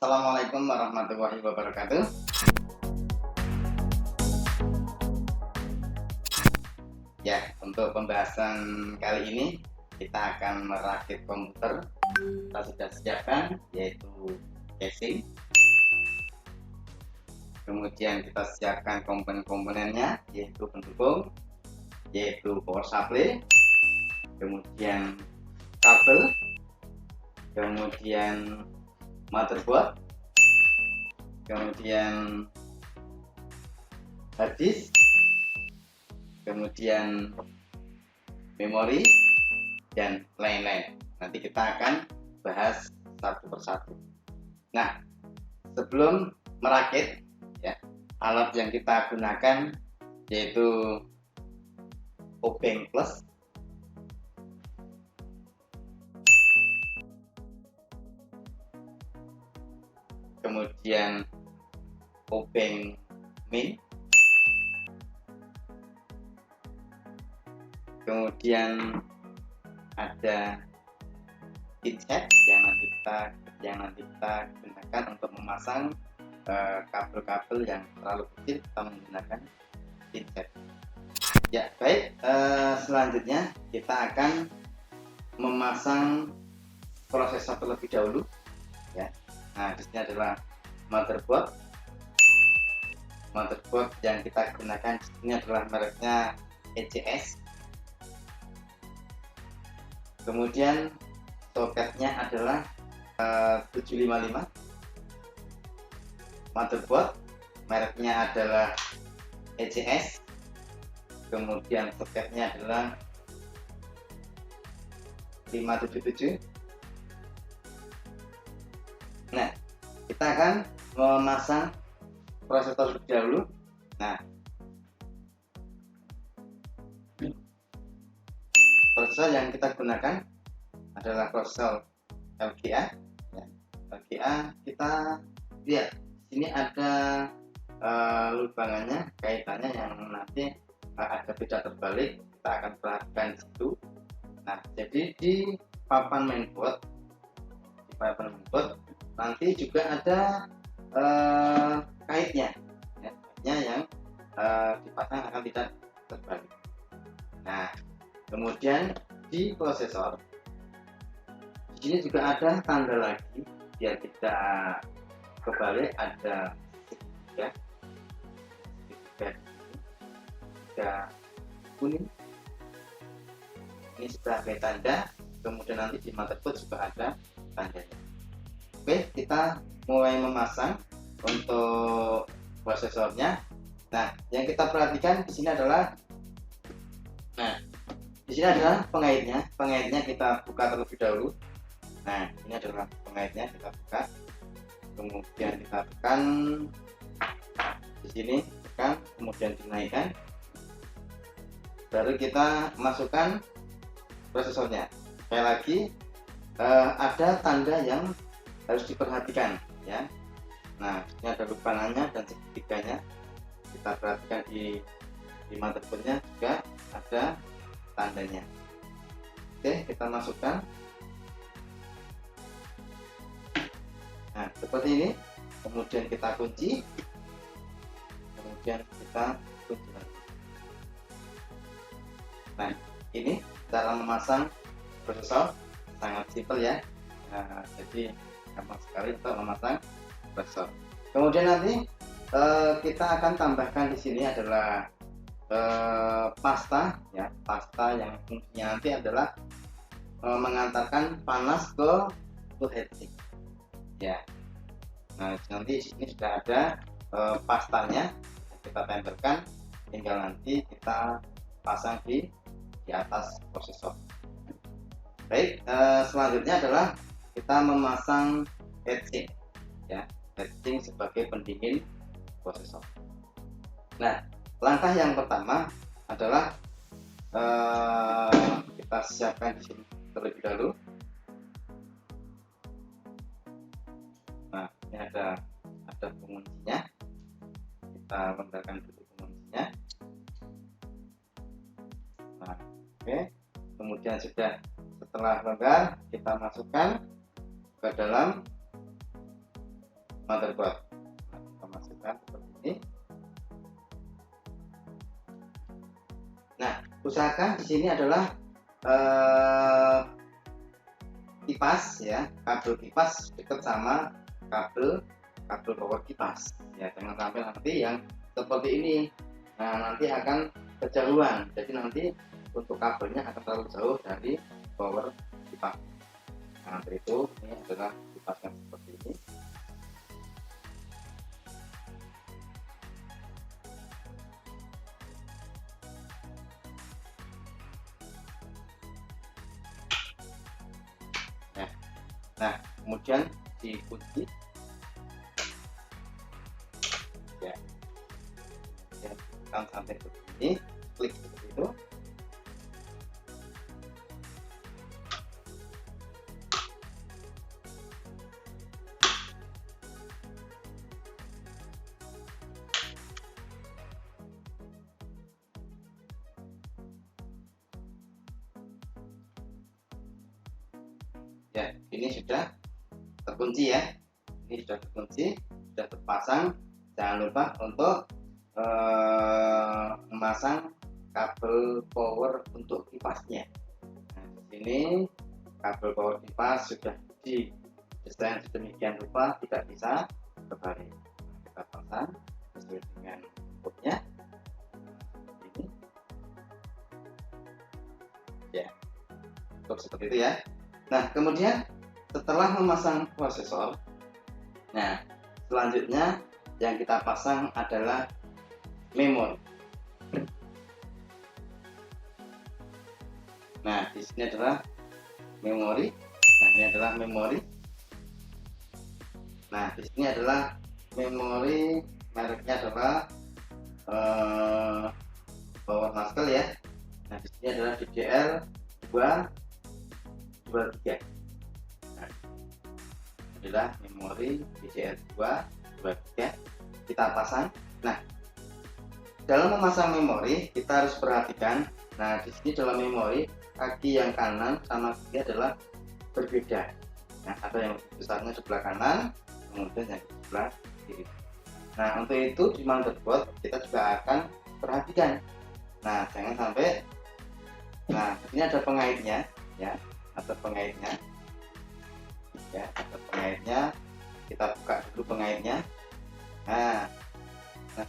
Assalamualaikum warahmatullahi wabarakatuh. Ya, untuk pembahasan kali ini kita akan merakit komputer. Kita sudah siapkan yaitu casing. Kemudian kita siapkan komponen-komponennya yaitu pendukung, yaitu power supply, kemudian kabel, kemudian motherboard, kemudian hard disk, kemudian memori, dan lain-lain. Nanti kita akan bahas satu persatu. Nah, sebelum merakit, ya, alat yang kita gunakan yaitu obeng plus, kemudian obeng min, kemudian ada pinset yang nanti kita gunakan untuk memasang kabel-kabel yang terlalu kecil. Kita menggunakan pinset. Ya, baik. Selanjutnya kita akan memasang prosesor terlebih dahulu. Ya. Nah, di sini adalah motherboard. Motherboard yang kita gunakan di sini adalah mereknya ECS. Kemudian soketnya adalah 755. Motherboard mereknya adalah ECS. Kemudian soketnya adalah 577. Nah, kita akan memasang prosesor terlebih dahulu. Nah, prosesor yang kita gunakan adalah prosesor LGA. Ya, LGA kita lihat sini ada lubangannya, kaitannya yang nanti ada beda terbalik. Kita akan perhatikan di situ. Nah, jadi di papan mainboard, nanti juga ada kaitnya, ya, kaitnya yang dipasang akan tidak terbalik. Nah, kemudian di prosesor di sini juga ada tanda lagi biar tidak kebalik, ada tiga kuning. Ini sebagai tanda. Kemudian nanti di motherboard juga ada tandanya. Oke, kita mulai memasang untuk prosesornya. Nah, yang kita perhatikan di sini adalah pengaitnya. Pengaitnya kita buka terlebih dahulu. Nah, ini adalah pengaitnya, kita buka. Kemudian kita tekan di sini, tekan, kemudian dinaikkan. Baru kita masukkan prosesornya. Sekali lagi, ada tanda yang harus diperhatikan, ya. Nah, ini ada lubangannya dan segitiganya. Kita perhatikan di motherboardnya juga ada tandanya. Oke, kita masukkan. Nah, seperti ini. Kemudian kita kunci. Kemudian kita kunci lagi. Nah, ini cara memasang prosesor sangat simpel, ya. Nah, jadi gampang sekali untuk memasang prosesor. Kemudian nanti kita akan tambahkan di sini adalah pasta, ya, pasta yang fungsinya nanti adalah mengantarkan panas ke heatsink, ya. Nah, nanti di sini sudah ada pastanya, kita tempelkan, tinggal nanti kita pasang di atas prosesor. Baik, selanjutnya adalah kita memasang heatsink, ya, heatsink sebagai pendingin prosesor. Nah, langkah yang pertama adalah kita siapkan di sini terlebih dahulu. Nah, ini ada penguncinya. Kita longgarkan dulu penguncinya. Nah, oke. Kemudian setelah longgar, kita masukkan ke dalam motherboard. Nah, kita masukkan seperti ini. Nah, usahakan di sini adalah kipas ya, kabel kipas dekat sama kabel power kipas ya, jangan sampai nanti yang seperti ini. Nah, nanti akan kejauhan, jadi nanti untuk kabelnya akan terlalu jauh dari power kipas. Nah, untuk itu ini adalah kipas yang seperti ini. Nah, kemudian dikunci ya, tekan sampai ke sini, klik seperti itu. Ya, ini sudah terkunci ya, ini sudah terkunci, sudah terpasang. Jangan lupa untuk memasang kabel power untuk kipasnya. Nah, di sini kabel power kipas sudah didesain sedemikian rupa tidak bisa terbalik. Kita pasang sesuai dengan inputnya ini ya, cukup seperti itu ya. Nah, kemudian setelah memasang prosesor, nah selanjutnya yang kita pasang adalah memori. Nah, di sini adalah memori. Nah, ini adalah memori. Nah, di sini adalah memori, mereknya adalah Power Muscle ya. Nah, di sini adalah DDR2 23. Nah, adalah memori DDR2 23 kita pasang. Nah, dalam memasang memori kita harus perhatikan. Nah, di sini dalam memori kaki yang kanan sama kiri adalah berbeda. Nah, ada yang besarnya sebelah kanan, kemudian yang sebelah kiri. Nah, untuk itu di motherboard kita juga akan perhatikan. Nah, jangan sampai. Nah, ini ada pengaitnya ya. Ada pengaitnya ya, ada pengaitnya. Kita buka dulu pengaitnya. Nah,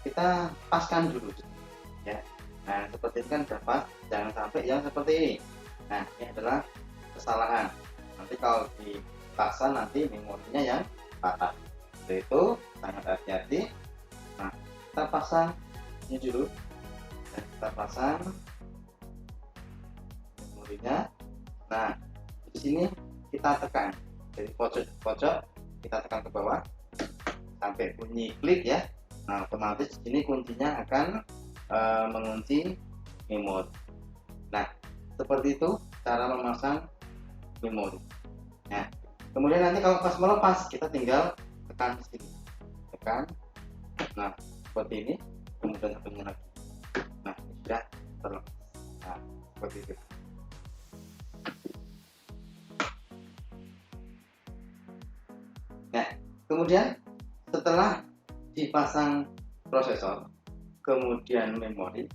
kita paskan dulu ya. Nah, seperti ini kan udah pas, jangan sampai yang seperti ini. Nah, ini adalah kesalahan. Nanti kalau dipaksa nanti memorinya yang patah. Jadi itu sangat hati-hati. Nah, kita pasang ini dulu. Dan kita pasang memorinya. Nah, di sini kita tekan dari pojok kita tekan ke bawah sampai bunyi klik ya. Nah, otomatis di sini kuncinya akan mengunci memori. Nah, seperti itu cara memasang memori. Nah, kemudian nanti kalau pas melepas kita tinggal tekan di sini, tekan. Nah, seperti ini, kemudian satunya lagi. Nah, ini sudah terlepas. Nah, seperti itu. Nah, kemudian setelah dipasang prosesor, kemudian memori,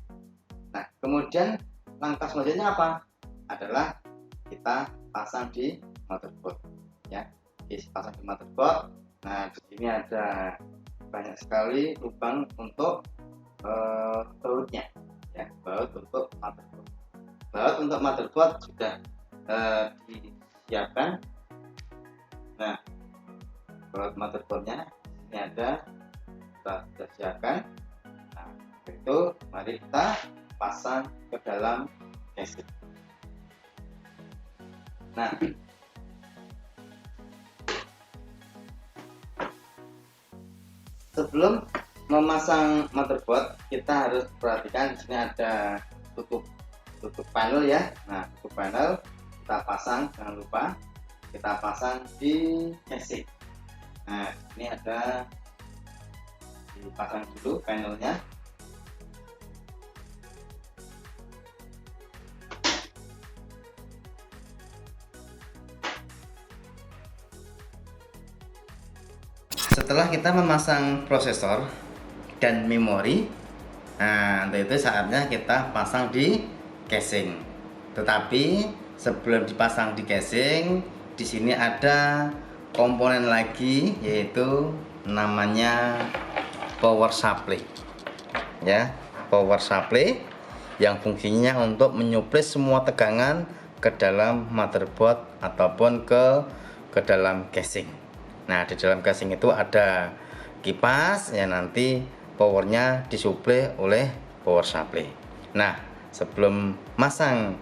nah kemudian langkah selanjutnya apa? Adalah kita pasang di motherboard ya, dipasang di motherboard. Nah, di sini ada banyak sekali lubang untuk bautnya ya, baut untuk motherboard. Baut untuk motherboard sudah disiapkan. Nah, baut motherboardnya ini ada, kita sudah siapkan. Nah, itu mari kita pasang ke dalam casing. Nah, sebelum memasang motherboard kita harus perhatikan di sini ada tutup panel ya. Nah, tutup panel kita pasang, jangan lupa kita pasang di casing. Nah, ini ada, dipasang dulu panelnya. setelah kita memasang prosesor dan memori, nah untuk itu saatnya kita pasang di casing. Tetapi sebelum dipasang di casing, di sini ada komponen lagi, yaitu namanya power supply. Ya, power supply yang fungsinya untuk menyuplai semua tegangan ke dalam motherboard ataupun ke dalam casing. Nah, di dalam casing itu ada kipas yang nanti powernya disuplai oleh power supply. Nah, sebelum masang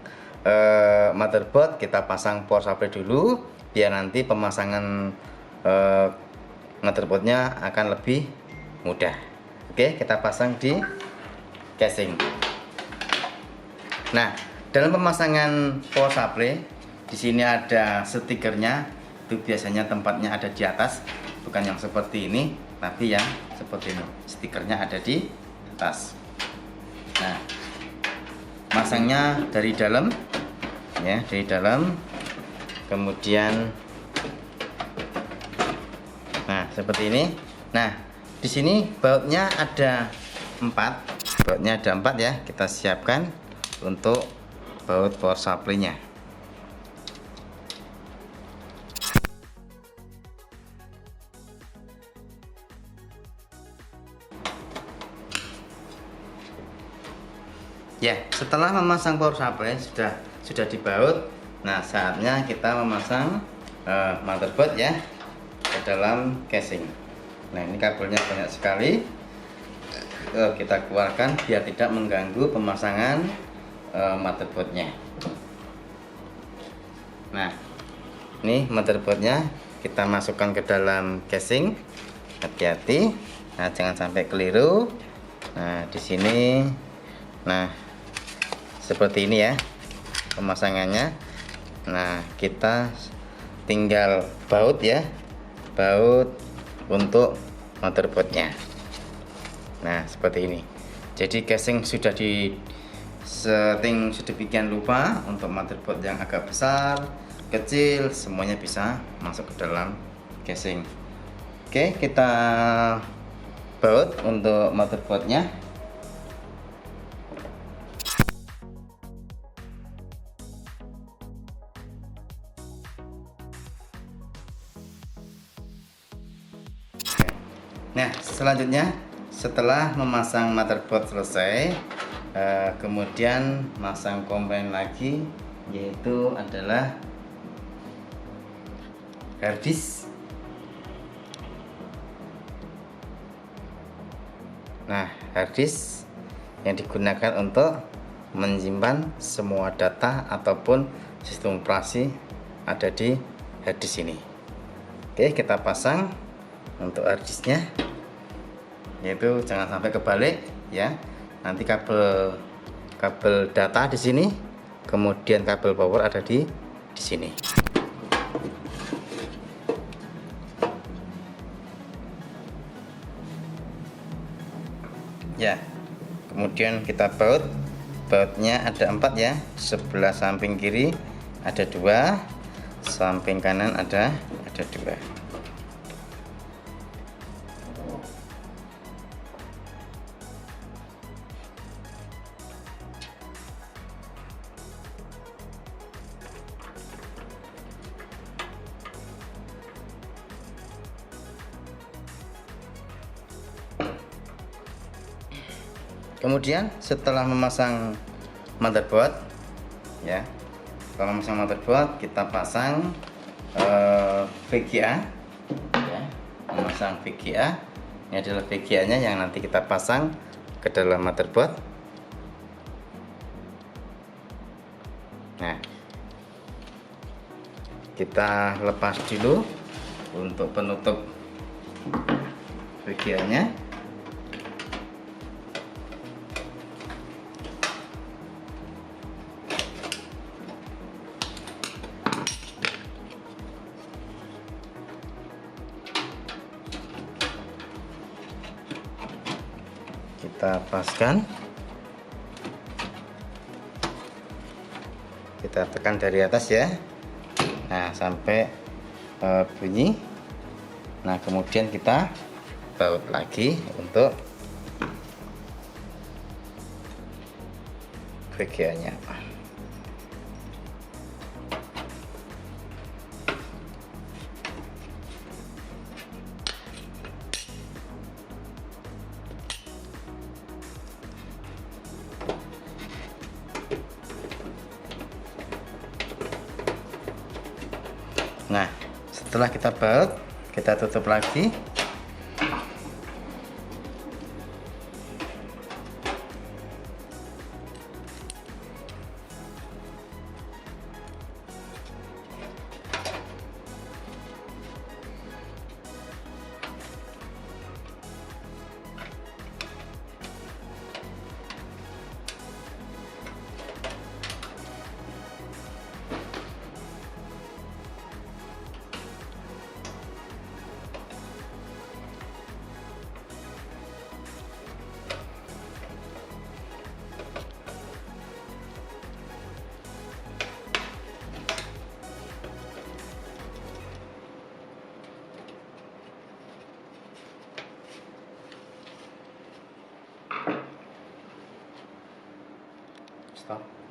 motherboard, kita pasang power supply dulu biar nanti pemasangan motherboardnya akan lebih mudah. Oke, kita pasang di casing. Nah, dalam pemasangan power supply, di sini ada stikernya. Itu biasanya tempatnya ada di atas, bukan yang seperti ini, tapi yang seperti ini. Stikernya ada di atas. Nah, masangnya dari dalam, ya, dari dalam. Kemudian, nah seperti ini. Nah, di sini bautnya ada 4. Bautnya ada 4 ya. Kita siapkan untuk baut power supply-nya. Ya, setelah memasang power supply sudah dibaut. Nah, saatnya kita memasang motherboard ya ke dalam casing. Nah, ini kabelnya banyak sekali. Kita keluarkan biar tidak mengganggu pemasangan motherboardnya. Nah, ini motherboardnya kita masukkan ke dalam casing. Hati-hati, nah jangan sampai keliru. Nah, di sini, nah seperti ini ya pemasangannya. Nah, kita tinggal baut ya, baut untuk motherboardnya. Nah, seperti ini. Jadi casing sudah di setting sedemikian rupa. Untuk motherboard yang agak besar, kecil, semuanya bisa masuk ke dalam casing. Oke, kita baut untuk motherboardnya. Nah, selanjutnya setelah memasang motherboard selesai, kemudian masang komponen lagi, yaitu adalah hard disk. Nah, hard disk yang digunakan untuk menyimpan semua data ataupun sistem operasi ada di hard disk ini. Oke, kita pasang untuk hard disknya, yaitu jangan sampai kebalik ya. Nanti kabel data di sini, kemudian kabel power ada di sini. Ya, kemudian kita bautnya ada 4 ya. Sebelah samping kiri ada 2, samping kanan ada 2. Kemudian setelah memasang motherboard ya, setelah memasang motherboard kita pasang VGA ya, memasang VGA. Ini adalah VGA nya yang nanti kita pasang ke dalam motherboard. Nah, kita lepas dulu untuk penutup VGA nya. Kita paskan, kita tekan dari atas ya. Nah, sampai bunyi. Nah, kemudian kita baut lagi untuk VGA-nya. Nah, setelah kita baut, kita tutup lagi. Stop.